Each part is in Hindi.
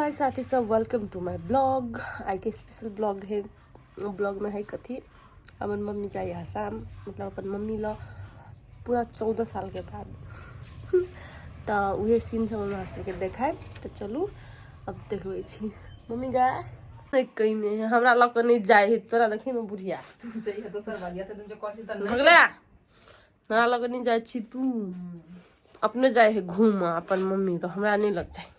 हाय साथी सब, वेलकम टू माय ब्लॉग। आई के स्पेशल ब्लॉग है। ब्लॉग में है कथी अपन मम्मी का यहाँ शाम मतलब अपन मम्मी ला पूरा 14 साल के बाद तो वही सीन सब हमरा सबके देखाए। तो चलू अब देखबै छी मम्मी गा कहीं नहीं है हमरा लग नहीं जाए है। तोरा देखी न बुढ़िया हमरा लग नहीं जाए छी, तू अपने जाए है घूम अपन मम्मी तो हमरा नहीं लग जाए।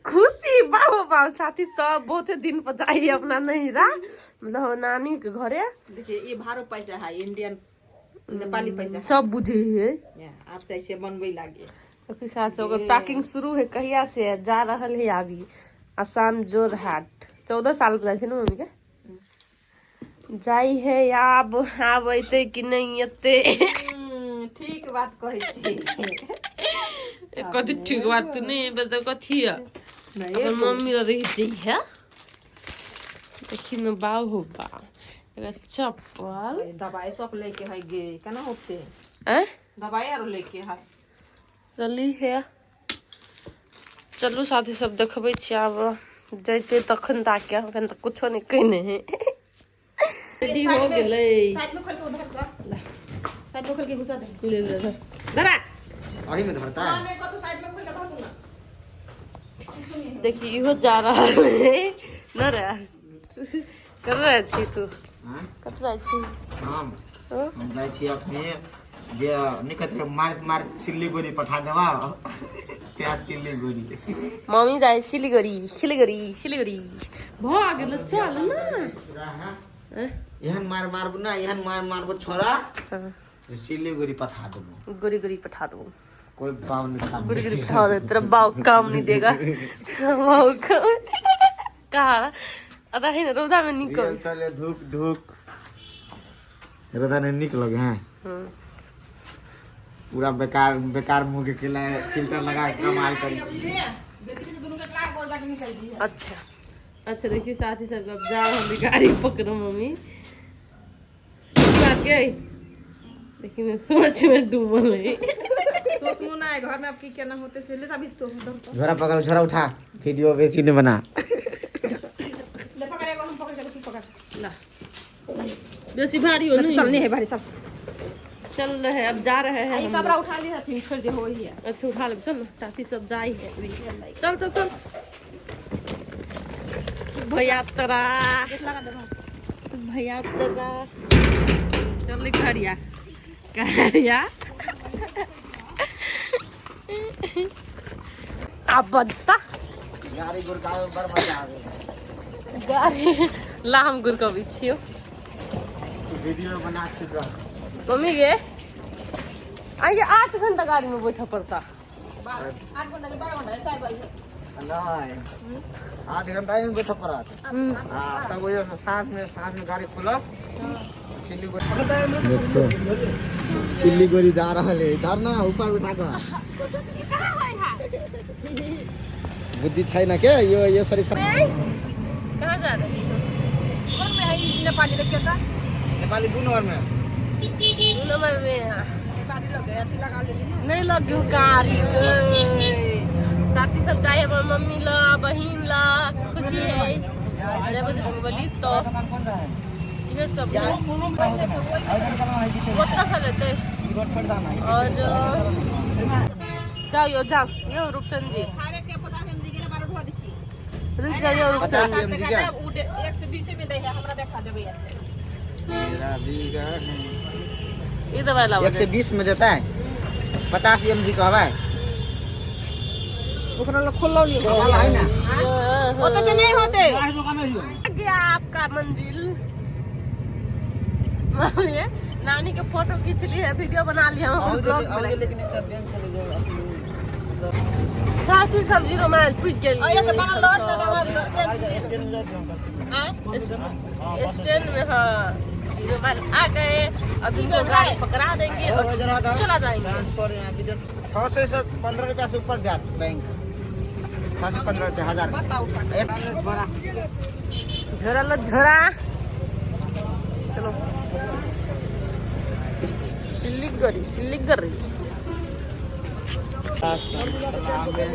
खुशी बाबू बाबू साथी सब बहुत दिन पर जाइए अपना नहीं रहा मतलब नानी के घरे। देखिए ये भारत पैसा है, इंडियन नेपाली पैसा सब बुझे है। आप जैसे बनबे लागे तो साथ से पैकिंग शुरू है कहिया से जा रहा है अभी आसाम जोरहाट 14 साल पर जाए ना मम्मी के जाई है अब आबे कि नहीं एते। ठीक बात कहै छी। कथी ठीक बात नहीं बता कथी है अपन मम्मी रही है। देखी न बाऊ हो बा चप्पल दवाई सब लेके है गे केना होते हैं दवाई आरो लेके है चली है। चलू साथी सब देखबै छी अब जैते तखन ताके अखन तक कुछो नहीं कहने है। रेडी हो गेलै साइड में खोल के उधर कर साइड में खोल के घुसा दे ले ले धरा अही में धरता है। हां नहीं को तो साइड में खोल के धर दूंगा। देखी इहो जा रहा है न रे कर रहा छी तू हां कत रहा छी हम जाय छी अपने जे निकत मार सिल्लीगुड़ी पठा देबा त्या सिल्लीगुड़ी मम्मी जाए सिलीगुड़ी भ गेल चल ना यहन मारबो ना यहन मारबो छोरा सिल्लीगुड़ी पठा देबो गुड़ी पठा दो कोई बाव नहीं काम गुड़ी पठा दे तेरा बाव काम नहीं देगा बाव कहा अदा है ना रोजा में निकल चले धूप रोजा ने निकल गए हैं पूरा बेकार मुंह के केला फिल्टर लगा के कमाल करी। अच्छा देखिए साथी सब अब जा रहा गाड़ी पकड़ो मम्मी लेकिन सोच में डूबल है। सोच मु ना घर में अब की केना होते से ले अभी तो झोरा पकड़ झोरा उठा वीडियो बेसी नहीं बना ले पकड़ एगो हम पकड़ के तू पकड़ ला बेसी भारी हो नहीं चलनी है भारी चल रहे हैं अब जा रहे हैं ये कपड़ा उठा लिया फिर छोड़ दे हो ही है। अच्छा उठा ले चल साथी सब जाई है चल चल चल भैया तरा भैया तरा चल घरिया घरिया अब बजता गाड़ी गुरकावे पर मजा आवे गाड़ी लाम गुरकबी छियो वीडियो बना के दो मम्मी गे आइए 8 घंटा गाड़ी में बैठा पड़ता 8 घंटा के 12 घंटा साइड बाई नहीं 8 घंटा में बैठा पड़ा हां तब वो साथ में गाड़ी खोला सिल्लीगुड़ी जा रहा है इधर ना ऊपर उठा के बुद्धि छैन के यो सरी सब कहां जा रहे घर में है नेपाली देखिए त नेपाली 2 नंबर में 2 नंबर में गाड़ी लग गया थी लगा ले नहीं लग गयो गाड़ी साथी सब जाए अपन मम्मी ला बहिन ला खुशी है जब बोली तो ये सब कितना सा लेते और जाओ ये रूपचंद जी खाने के 50 mg के बार उठवा दिसी रुक जाइए रूपचंद 50 mg क्या 120 में दे है हमरा देखा देबे ऐसे मेरा बीगा ये दवाई लाओ 120 में देता है 50 mg का है ओकरा लो खोल लो वाला है ना वो तो नहीं होते गया आपका मंजिल मम्मी नानी के फोटो खींच ली है वीडियो बना लिया हम ब्लॉग में लेकिन एक बैंक चले जाओ साथी सब जीरो माइल पिट गेल ऐसे बना लो स्टैंड में हां जीरो माइल आ गए अब इनको गाड़ी पकड़ा देंगे और चला जाएंगे 6 से 15 रुपया से ऊपर दिया बैंक 6 से 15 रुपया 1000 एक बड़ा झोरा लो झोरा चलो सिल्लीगुड़ी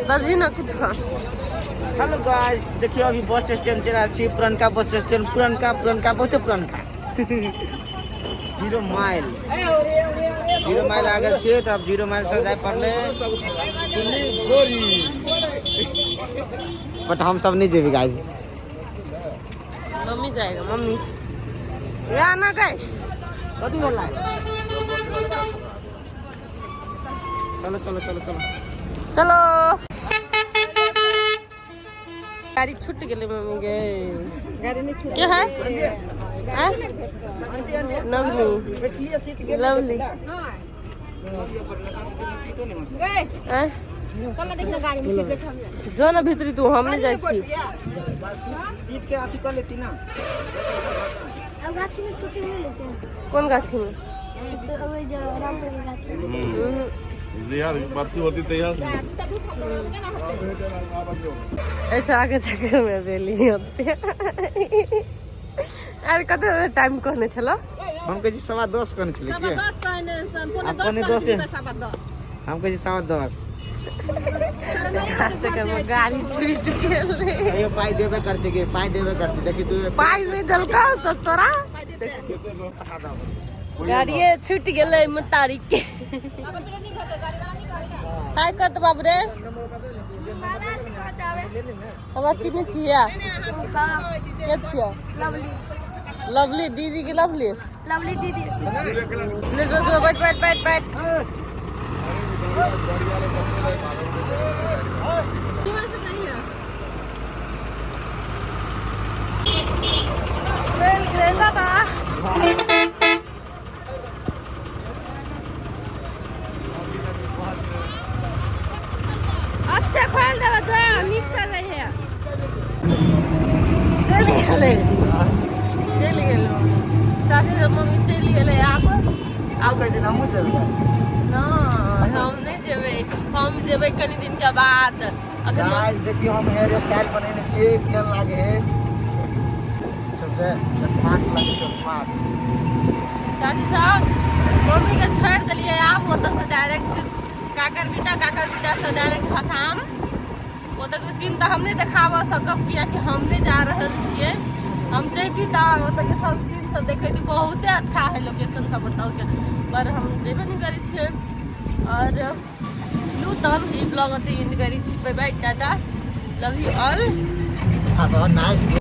बस ही ना कुछ खा। हेलो गाइस, देखियो अभी बस स्टैंड चला छी, पुरनका बस स्टैंड, पुरनका बहुत पुरनका 0 माइल आ गए छे। तो अब 0 माइल से जाए पड़ले सिल्लीगुड़ी, बट हम सब नहीं जेबे गाइस। मम्मी जाएगा, मम्मी यहाँ ना गए। कथी बोला है? चलो चलो गाड़ी छूट गए मम्मी के। गाड़ी नहीं छूट क्या है लवली लवली कल देखना गाड़ी में सीट देख हम जो ना भीतरी तू हम नहीं जाए छी। सीट के आती कर लेती ना। अब गाछी में शूटिंग ले ले छै कौन गाछी में? तो ओए जो रामपुर के गाछी यार बात होती तो यार अच्छा आगे चक्कर में बेली होते। अरे कते टाइम कहने चलो? हम कहे 10:15 कहने छले के 10 कहने पौने 10 कहने 10:10 हम कहे 10:15 चक्कर में गाड़ी छूट गेले। ये पाई देबे करते देखी तू पाई नहीं दलका तो तोरा गाड़ी छूट गेले मुतारिक के। हाय कर तो बाबू रे हवा चिन्ह छिया के छिया लवली दीदी की लवली दीदी ले जो बैठ बेल ग्रेला बा अच्छा खोल देबा तो नीक से रहे चली गेले चाची मम्मी चली गेले। आप कैसे ना चल गए ना हम नहीं जेबे, हम जेबे कनी दिन के बाद। अगर गाइस देखियो हम हेयर स्टाइल बनेने छिए, केहन लागे है छोटे स्मार्ट लागे छै स्मार्ट। चाची साहब मम्मी के छोड़ दिलिए, आप ओतऽ से डायरेक्ट काकर बेटा से डायरेक्ट हसाम ओतऽ के सीन तो हम नहीं देखाब सकब किया कि हम नहीं जा रहल छिए। हम जैती तो ओतऽ के सब सीन सब देखे थी, बहुत अच्छा है लोकेशन सब बताओ के, पर हम जेबे नहीं करी छिए। और लू तब ई ब्लॉग अते एंड करी छी। Bye bye tata, love you all, have a nice day.